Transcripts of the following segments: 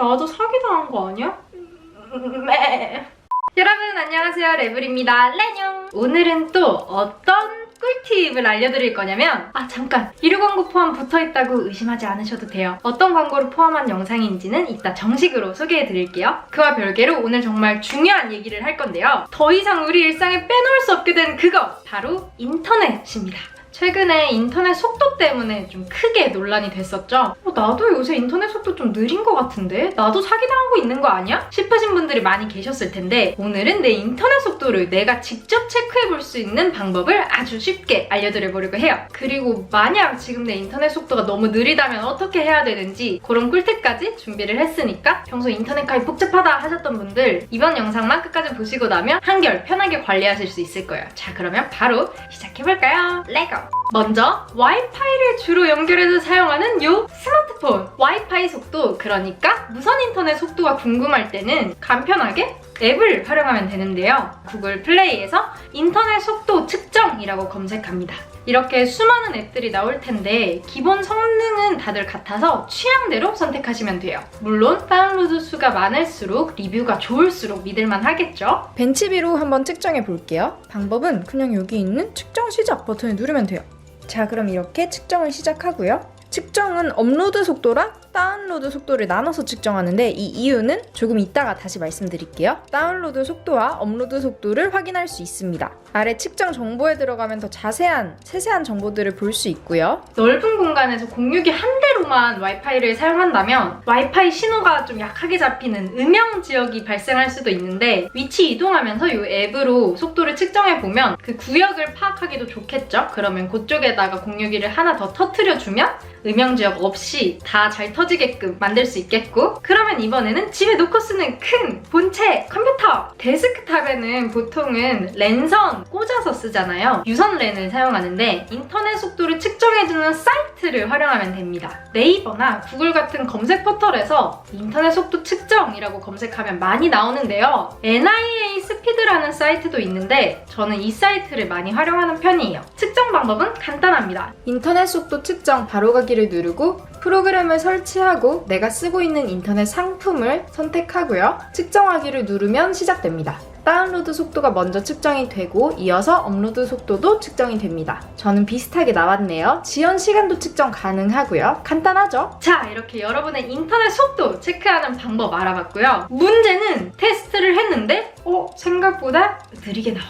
나도 사기당한 거 아니야? 여러분 안녕하세요, 레블입니다. 레뇽! 오늘은 또 어떤 꿀팁을 알려드릴 거냐면 잠깐! 유료 광고 포함 붙어있다고 의심하지 않으셔도 돼요. 어떤 광고를 포함한 영상인지는 이따 정식으로 소개해드릴게요. 그와 별개로 오늘 정말 중요한 얘기를 할 건데요. 더 이상 우리 일상에 빼놓을 수 없게 된 그거! 바로 인터넷입니다. 최근에 인터넷 속도 때문에 좀 크게 논란이 됐었죠. 나도 요새 인터넷 속도 좀 느린 것 같은데? 나도 사기당하고 있는 거 아니야? 싶으신 분들이 많이 계셨을 텐데 오늘은 내 인터넷 속도를 내가 직접 체크해볼 수 있는 방법을 아주 쉽게 알려드려보려고 해요. 그리고 만약 지금 내 인터넷 속도가 너무 느리다면 어떻게 해야 되는지 그런 꿀팁까지 준비를 했으니까 평소 인터넷 가입 복잡하다 하셨던 분들 이번 영상만 끝까지 보시고 나면 한결 편하게 관리하실 수 있을 거예요. 자, 그러면 바로 시작해볼까요? 레고! 먼저 와이파이를 주로 연결해서 사용하는 요 스마트폰 와이파이 속도, 그러니까 무선 인터넷 속도가 궁금할 때는 간편하게 앱을 활용하면 되는데요. 구글 플레이에서 인터넷 속도 측정이라고 검색합니다. 이렇게 수많은 앱들이 나올 텐데 기본 성능은 다들 같아서 취향대로 선택하시면 돼요. 물론 다운로드 수가 많을수록 리뷰가 좋을수록 믿을만 하겠죠? 벤치비로 한번 측정해 볼게요. 방법은 그냥 여기 있는 측정 시작 버튼을 누르면 돼요. 자, 그럼 이렇게 측정을 시작하고요. 측정은 업로드 속도랑 다운로드 속도를 나눠서 측정하는데 이 이유는 조금 이따가 다시 말씀드릴게요. 다운로드 속도와 업로드 속도를 확인할 수 있습니다. 아래 측정 정보에 들어가면 더 자세한, 세세한 정보들을 볼 수 있고요. 넓은 공간에서 공유기 한 대로만 와이파이를 사용한다면 와이파이 신호가 좀 약하게 잡히는 음영 지역이 발생할 수도 있는데 위치 이동하면서 이 앱으로 속도를 측정해보면 그 구역을 파악하기도 좋겠죠? 그러면 그쪽에다가 공유기를 하나 더 터트려주면 음영 지역 없이 다 잘 터지게끔 만들 수 있겠고, 그러면 이번에는 집에 놓고 쓰는 큰 본체 컴퓨터! 데스크탑에는 보통은 랜선 꽂아서 쓰잖아요. 유선 랜을 사용하는데 인터넷 속도를 측정해주는 사이트를 활용하면 됩니다. 네이버나 구글 같은 검색 포털에서 인터넷 속도 측정이라고 검색하면 많이 나오는데요. NIA 스피드라는 사이트도 있는데 저는 이 사이트를 많이 활용하는 편이에요. 측정 방법은 간단합니다. 인터넷 속도 측정 바로가기를 누르고 프로그램을 설치하고 내가 쓰고 있는 인터넷 상품을 선택하고요. 측정하기를 누르면 시작됩니다. 다운로드 속도가 먼저 측정이 되고 이어서 업로드 속도도 측정이 됩니다. 저는 비슷하게 나왔네요. 지연 시간도 측정 가능하고요. 간단하죠? 자, 이렇게 여러분의 인터넷 속도 체크하는 방법 알아봤고요. 문제는 테스트를 했는데 생각보다 느리게 나와.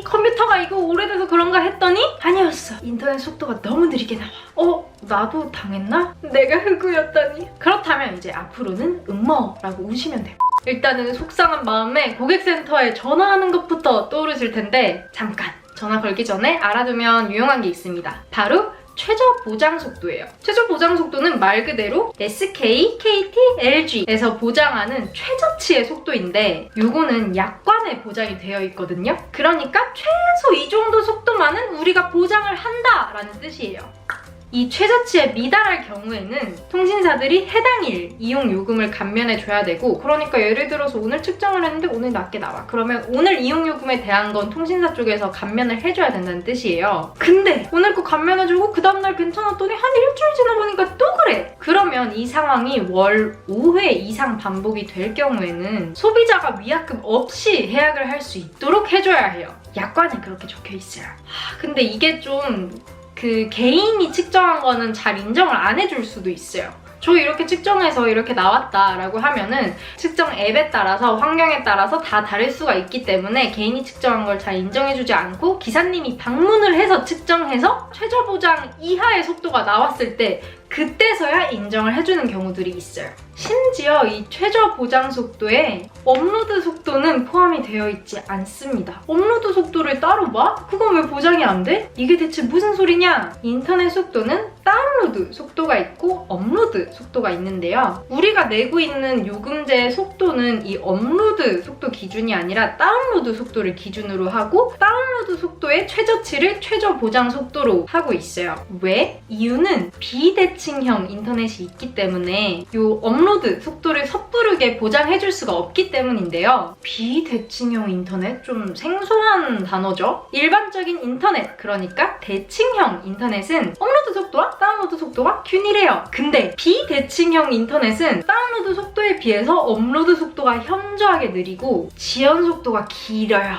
컴퓨터가 이거 오래돼서 그런가 했더니 아니었어. 인터넷 속도가 너무 느리게 나와. 나도 당했나? 내가 흑우였다니. 그렇다면 이제 앞으로는 음모라고 우시면 돼요. 일단은 속상한 마음에 고객센터에 전화하는 것부터 떠오르실 텐데 잠깐! 전화 걸기 전에 알아두면 유용한 게 있습니다. 바로 최저 보장 속도예요. 최저 보장 속도는 말 그대로 SK, KT, LG에서 보장하는 최저치의 속도인데 요거는 약관에 보장이 되어 있거든요. 그러니까 최소 이 정도 속도만은 우리가 보장을 한다라는 뜻이에요. 이 최저치에 미달할 경우에는 통신사들이 해당일 이용 요금을 감면해줘야 되고, 그러니까 예를 들어서 오늘 측정을 했는데 오늘 낮게 나와. 그러면 오늘 이용 요금에 대한 건 통신사 쪽에서 감면을 해줘야 된다는 뜻이에요. 근데 오늘 거 감면해주고 그 다음날 괜찮았더니 한 일주일 지나보니까 또 그래! 그러면 이 상황이 월 5회 이상 반복이 될 경우에는 소비자가 위약금 없이 해약을 할 수 있도록 해줘야 해요. 약관에 그렇게 적혀 있어요. 근데 이게 좀 개인이 측정한 거는 잘 인정을 안 해줄 수도 있어요. 저 이렇게 측정해서 이렇게 나왔다라고 하면은 측정 앱에 따라서 환경에 따라서 다 다를 수가 있기 때문에 개인이 측정한 걸 잘 인정해주지 않고 기사님이 방문을 해서 측정해서 최저 보장 이하의 속도가 나왔을 때 그때서야 인정을 해주는 경우들이 있어요. 심지어 이 최저 보장 속도에 업로드 속도는 포함이 되어 있지 않습니다. 업로드 속도를 따로 봐? 그건 왜 보장이 안 돼? 이게 대체 무슨 소리냐? 인터넷 속도는 다운로드 속도가 있고 업로드 속도가 있는데요. 우리가 내고 있는 요금제의 속도는 이 업로드 속도 기준이 아니라 다운로드 속도를 기준으로 하고 다운로드 속도의 최저치를 최저 보장 속도로 하고 있어요. 왜? 이유는 비대칭형 인터넷이 있기 때문에 요 업로드 속도를 섣부르게 보장해줄 수가 없기 때문인데요. 비대칭형 인터넷? 좀 생소한 단어죠? 일반적인 인터넷, 그러니까 대칭형 인터넷은 업로드 속도와 다운로드 속도가 균일해요. 근데 비대칭형 인터넷은 다운로드 속도에 카이브에 비해서 업로드 속도가 현저하게 느리고 지연 속도가 길어요.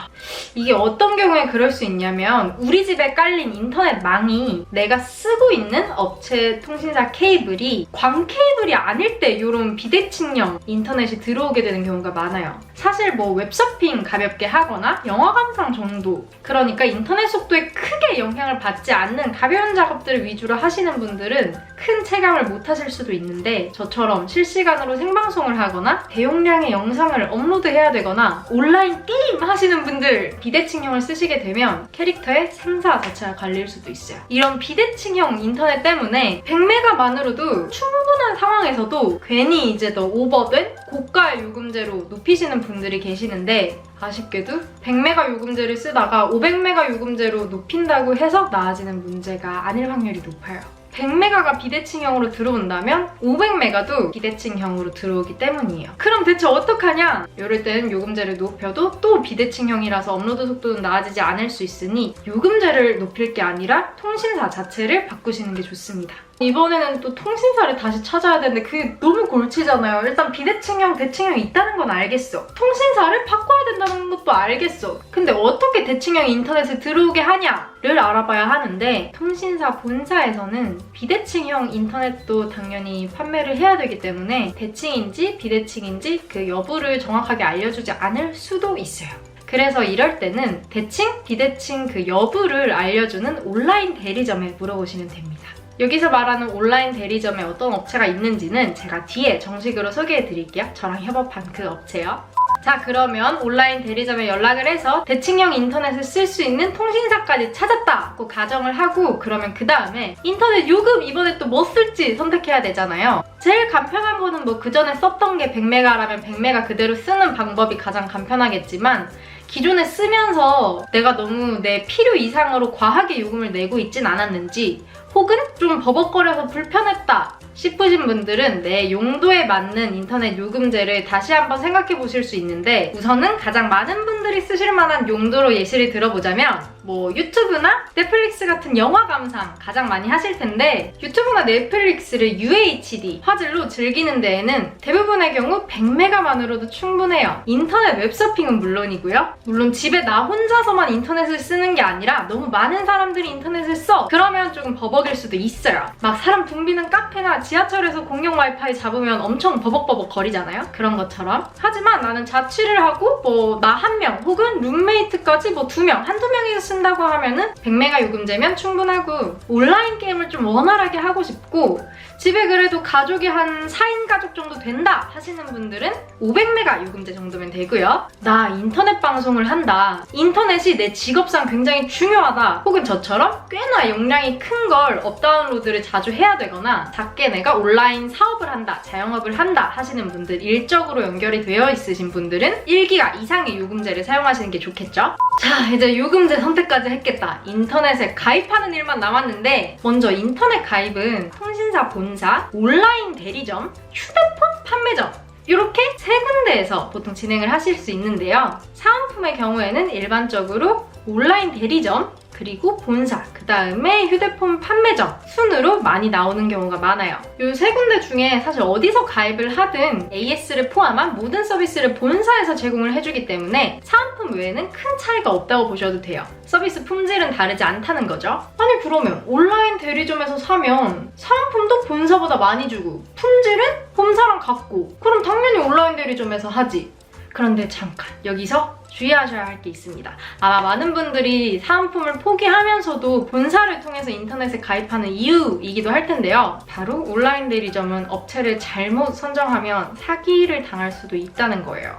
이게 어떤 경우에 그럴 수 있냐면 우리 집에 깔린 인터넷 망이 내가 쓰고 있는 업체 통신사 케이블이 광 케이블이 아닐 때 이런 비대칭형 인터넷이 들어오게 되는 경우가 많아요. 사실 뭐 웹서핑 가볍게 하거나 영화 감상 정도, 그러니까 인터넷 속도에 크게 영향을 받지 않는 가벼운 작업들을 위주로 하시는 분들은 큰 체감을 못 하실 수도 있는데, 저처럼 실시간으로 생방송을 하거나 대용량의 영상을 업로드해야 되거나 온라인 게임 하시는 분들, 비대칭형을 쓰시게 되면 캐릭터의 생사 자체가 갈릴 수도 있어요. 이런 비대칭형 인터넷 때문에 100메가만으로도 충분한 상황에서도 괜히 이제 더 오버된 고가의 요금제로 높이시는 분들이 계시는데, 아쉽게도 100메가 요금제를 쓰다가 500메가 요금제로 높인다고 해서 나아지는 문제가 아닐 확률이 높아요. 100메가가 비대칭형으로 들어온다면 500메가도 비대칭형으로 들어오기 때문이에요. 그럼 대체 어떡하냐? 이럴 땐 요금제를 높여도 또 비대칭형이라서 업로드 속도는 나아지지 않을 수 있으니 요금제를 높일 게 아니라 통신사 자체를 바꾸시는 게 좋습니다. 이번에는 또 통신사를 다시 찾아야 되는데 그게 너무 골치잖아요. 일단 비대칭형, 대칭형이 있다는 건 알겠어. 통신사를 바꿔야 된다는 것도 알겠어. 근데 어떻게 대칭형 인터넷에 들어오게 하냐를 알아봐야 하는데, 통신사 본사에서는 비대칭형 인터넷도 당연히 판매를 해야 되기 때문에 대칭인지 비대칭인지 그 여부를 정확하게 알려주지 않을 수도 있어요. 그래서 이럴 때는 대칭, 비대칭 그 여부를 알려주는 온라인 대리점에 물어보시면 됩니다. 여기서 말하는 온라인 대리점에 어떤 업체가 있는지는 제가 뒤에 정식으로 소개해드릴게요. 저랑 협업한 그 업체요. 자, 그러면 온라인 대리점에 연락을 해서 대칭형 인터넷을 쓸 수 있는 통신사까지 찾았다고 가정을 하고, 그러면 그 다음에 인터넷 요금 이번에 또 뭐 쓸지 선택해야 되잖아요. 제일 간편한 거는 뭐 그 전에 썼던 게 100메가라면 100메가 그대로 쓰는 방법이 가장 간편하겠지만, 기존에 쓰면서 내가 너무 내 필요 이상으로 과하게 요금을 내고 있진 않았는지, 혹은 좀 버벅거려서 불편했다 싶으신 분들은 내 용도에 맞는 인터넷 요금제를 다시 한번 생각해 보실 수 있는데, 우선은 가장 많은 분들이 쓰실 만한 용도로 예시를 들어보자면 뭐 유튜브나 넷플릭스 같은 영화 감상 가장 많이 하실 텐데, 유튜브나 넷플릭스를 UHD 화질로 즐기는 데에는 대부분의 경우 100메가만으로도 충분해요. 인터넷 웹서핑은 물론이고요. 물론 집에 나 혼자서만 인터넷을 쓰는 게 아니라 너무 많은 사람들이 인터넷을 써! 그러면 조금 버벅일 수도 있어요. 막 사람 붐비는 카페나 지하철에서 공용 와이파이 잡으면 엄청 버벅버벅 거리잖아요? 그런 것처럼. 하지만 나는 자취를 하고 뭐 나 한 명 혹은 룸메이트까지 뭐 2명, 한두 명이서 쓴다고 하면은 100메가 요금제면 충분하고, 온라인 게임을 좀 원활하게 하고 싶고 집에 그래도 가족이 한 4인 가족 정도 된다 하시는 분들은 500메가 요금제 정도면 되고요. 나 인터넷 방송을 한다, 인터넷이 내 직업상 굉장히 중요하다, 혹은 저처럼 꽤나 용량이 큰 걸 업다운로드를 자주 해야 되거나 작게 내가 온라인 사업을 한다, 자영업을 한다 하시는 분들, 일적으로 연결이 되어 있으신 분들은 1기가 이상의 요금제를 사용하시는 게 좋겠죠? 자, 이제 요금제 선택까지 했겠다. 인터넷에 가입하는 일만 남았는데, 먼저 인터넷 가입은 통신사 본사, 온라인 대리점, 휴대폰 판매점 이렇게 3군데에서 보통 진행을 하실 수 있는데요. 사은품의 경우에는 일반적으로 온라인 대리점, 그리고 본사, 그 다음에 휴대폰 판매점 순으로 많이 나오는 경우가 많아요. 이 3군데 중에 사실 어디서 가입을 하든 AS를 포함한 모든 서비스를 본사에서 제공을 해주기 때문에 사은품 외에는 큰 차이가 없다고 보셔도 돼요. 서비스 품질은 다르지 않다는 거죠. 아니 그러면 온라인 대리점에서 사면 사은품도 본사보다 많이 주고 품질은 본사랑 같고, 그럼 당연히 온라인 대리점에서 하지. 그런데 잠깐, 여기서 주의하셔야 할 게 있습니다. 아마 많은 분들이 사은품을 포기하면서도 본사를 통해서 인터넷에 가입하는 이유이기도 할 텐데요. 바로 온라인 대리점은 업체를 잘못 선정하면 사기를 당할 수도 있다는 거예요.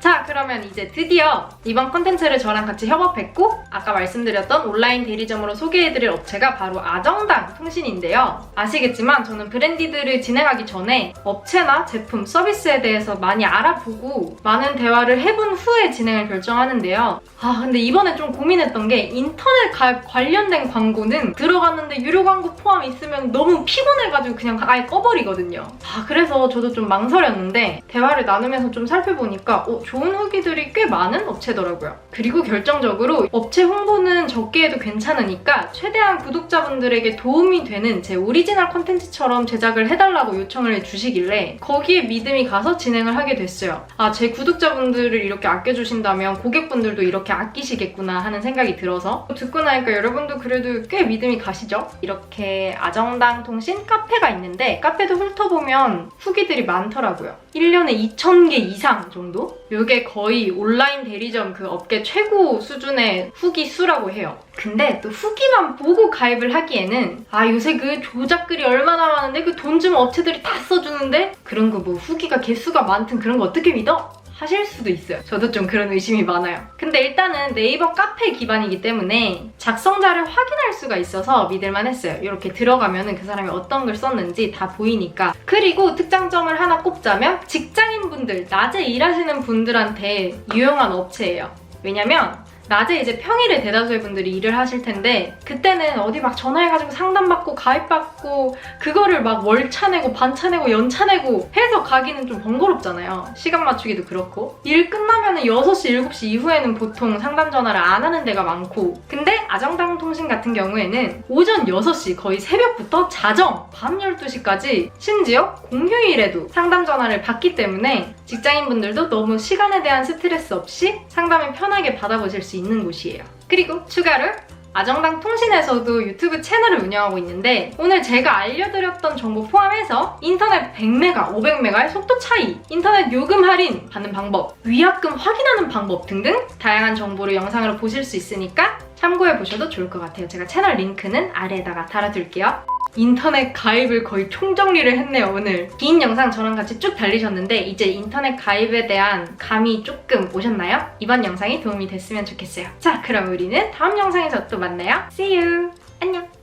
자, 그러면 이제 드디어 이번 콘텐츠를 저랑 같이 협업했고 아까 말씀드렸던 온라인 대리점으로 소개해드릴 업체가 바로 아정당 통신인데요. 아시겠지만 저는 브랜디드를 진행하기 전에 업체나 제품, 서비스에 대해서 많이 알아보고 많은 대화를 해본 후에 진행을 결정하는데요. 근데 이번에 좀 고민했던 게, 인터넷 가입 관련된 광고는 들어갔는데 유료 광고 포함 있으면 너무 피곤해가지고 그냥 아예 꺼버리거든요. 그래서 저도 좀 망설였는데 대화를 나누면서 좀 살펴보니까 좋은 후기들이 꽤 많은 업체더라고요. 그리고 결정적으로 업체 홍보는 적게 해도 괜찮으니까 최대한 구독자분들에게 도움이 되는 제 오리지널 콘텐츠처럼 제작을 해달라고 요청을 해주시길래 거기에 믿음이 가서 진행을 하게 됐어요. 제 구독자분들을 이렇게 아껴주신다면 고객분들도 이렇게 아끼시겠구나 하는 생각이 들어서 듣고 나니까 여러분도 그래도 꽤 믿음이 가시죠? 이렇게 아정당 통신 카페가 있는데 카페도 훑어보면 후기들이 많더라고요. 1년에 2,000개 이상 정도? 이게 거의 온라인 대리점 그 업계 최고 수준의 후기 수라고 해요. 근데 또 후기만 보고 가입을 하기에는 요새 그 조작글이 얼마나 많은데 그 돈 주면 업체들이 다 써주는데 그런 거 뭐 후기가 개수가 많든 그런 거 어떻게 믿어? 하실 수도 있어요. 저도 좀 그런 의심이 많아요. 근데 일단은 네이버 카페 기반이기 때문에 작성자를 확인할 수가 있어서 믿을만 했어요. 이렇게 들어가면은 그 사람이 어떤 글 썼는지 다 보이니까. 그리고 특장점을 하나 꼽자면 직장인분들, 낮에 일하시는 분들한테 유용한 업체예요. 왜냐면 낮에 이제 평일에 대다수의 분들이 일을 하실 텐데 그때는 어디 막 전화해가지고 상담받고 가입받고 그거를 막 월차 내고 반차 내고 연차 내고 해서 가기는 좀 번거롭잖아요. 시간 맞추기도 그렇고. 일 끝나면은 6시, 7시 이후에는 보통 상담 전화를 안 하는 데가 많고 근데 아정당 통신 같은 경우에는 오전 6시 거의 새벽부터 자정 밤 12시까지 심지어 공휴일에도 상담 전화를 받기 때문에 직장인분들도 너무 시간에 대한 스트레스 없이 상담을 편하게 받아보실 수 있는 곳이에요. 그리고 추가로 아정당 통신에서도 유튜브 채널을 운영하고 있는데 오늘 제가 알려드렸던 정보 포함해서 인터넷 100메가, 500메가의 속도 차이, 인터넷 요금 할인 받는 방법, 위약금 확인하는 방법 등등 다양한 정보를 영상으로 보실 수 있으니까 참고해보셔도 좋을 것 같아요. 제가 채널 링크는 아래에다가 달아둘게요. 인터넷 가입을 거의 총정리를 했네요, 오늘. 긴 영상 저랑 같이 쭉 달리셨는데 이제 인터넷 가입에 대한 감이 조금 오셨나요? 이번 영상이 도움이 됐으면 좋겠어요. 자, 그럼 우리는 다음 영상에서 또 만나요. See you! 안녕!